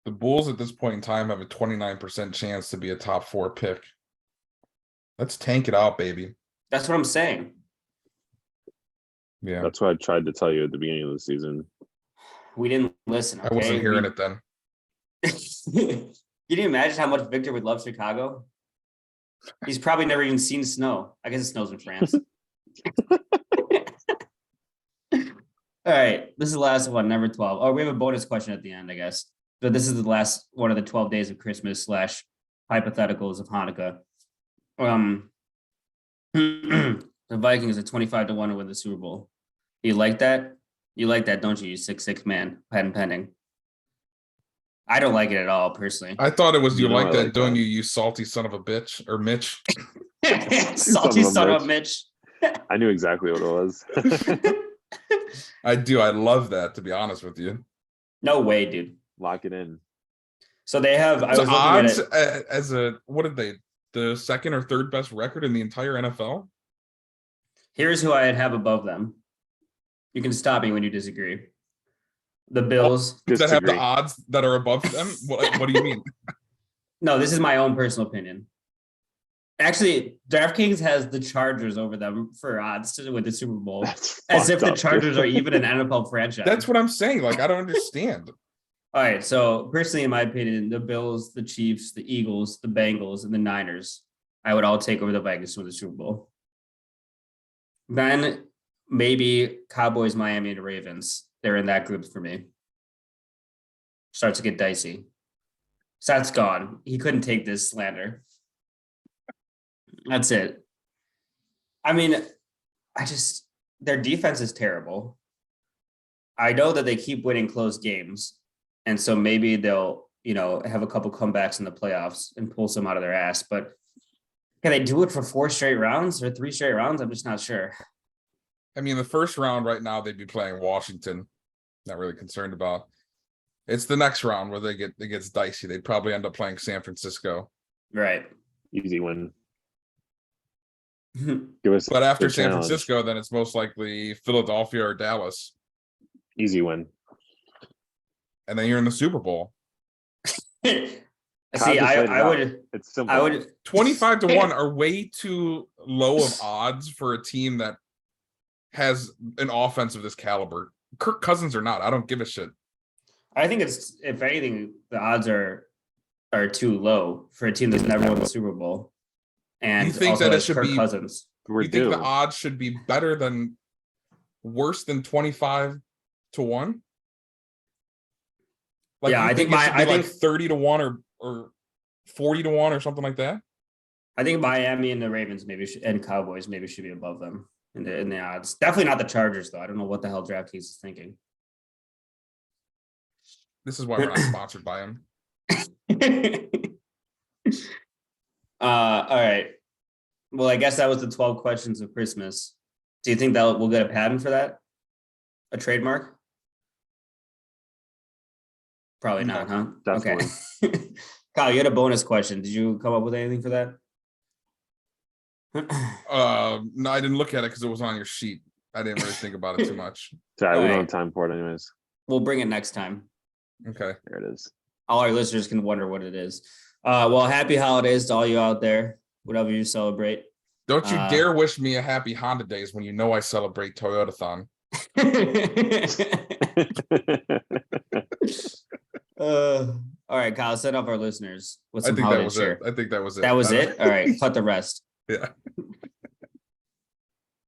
The Bulls at this point in time have a 29% chance to be a top 4 pick. Let's tank it out, baby. That's what I'm saying. Yeah, That's what I tried to tell you at the beginning of the season. We didn't listen. I wasn't hearing it then. Can you imagine how much Victor would love Chicago? He's probably never even seen snow. I guess it snows in France. All right, this is the last one, number 12. Oh, we have a bonus question at the end, I guess. But this is the last one of the 12 days of Christmas / hypotheticals of Hanukkah. The Vikings are 25 to 1 to win the Super Bowl. You like that? You like that, don't you? You 6'6" man, patent pending. I don't like it at all, personally. I thought it was you You know like I that, like don't that. you salty son of a bitch, or Mitch? Salty son of a Mitch. I knew exactly what it was. I do. I love that, to be honest with you. No way, dude. Lock it in. So they have. I The was looking at odds it. as a what did they? The second or third best record in the entire NFL. Here's who I'd have above them. You can stop me when you disagree. The Bills. That have the Disagree. odds that are above them. What do you mean? No, this is my own personal opinion. Actually, DraftKings has the Chargers over them for odds to win the Super Bowl, That's as if fucked the up, Chargers dude. are even an NFL franchise. That's what I'm saying. Like, I don't understand. All right. So personally, in my opinion, the Bills, the Chiefs, the Eagles, the Bengals, and the Niners, I would all take over the Vikings to win the Super Bowl. Then maybe Cowboys, Miami, and the Ravens. They're in that group for me. Starts to get dicey. Seth's gone. He couldn't take this slander. That's it. I mean, their defense is terrible. I know that they keep winning close games. And so maybe they'll, have a couple comebacks in the playoffs and pull some out of their ass. But can they do it for 4 straight rounds or 3 straight rounds? I'm just not sure. I mean, the first round right now, they'd be playing Washington. Not really concerned about. It's the next round where it gets dicey. They'd probably end up playing San Francisco. Right. Easy win. Give us. But after the San challenge. Francisco, then it's most likely Philadelphia or Dallas. Easy win. And then you're in the Super Bowl. See, Todd just laid it I out. would, It's simple. I would 25 to 1 are way too low of odds for a team that has an offense of this caliber. Kirk Cousins or not, I don't give a shit. I think it's, if anything, the odds are too low for a team that's never won the Super Bowl. And You think also that it has should Kirk be- Cousins. We're You think due. the odds should be worse than 25 to 1? Like, Yeah, you I think it should be I like think 30 to 1 or 40 to 1 or something like that. I think Miami and the Ravens and Cowboys maybe should be above them in the odds. Definitely not the Chargers though. I don't know what the hell DraftKings is thinking. This is why we're not sponsored by him. All right. Well, I guess that was the 12 questions of Christmas. Do you think that we'll get a patent for that? A trademark? Probably not, huh? Definitely. Okay. Kyle, you had a bonus question. Did you come up with anything for that? No, I didn't look at it because it was on your sheet. I didn't really think about it too much. Sorry, we don't Alright. have time for it anyways. We'll bring it next time. Okay. There it is. All our listeners can wonder what it is. Well, happy holidays to all you out there, whatever you celebrate. Don't you dare wish me a happy Honda Days when you know I celebrate Toyotathon. All right, Kyle, set up our listeners with I some think that holiday was cheer. it. I think that was it. That was it? All right, cut the rest. Yeah.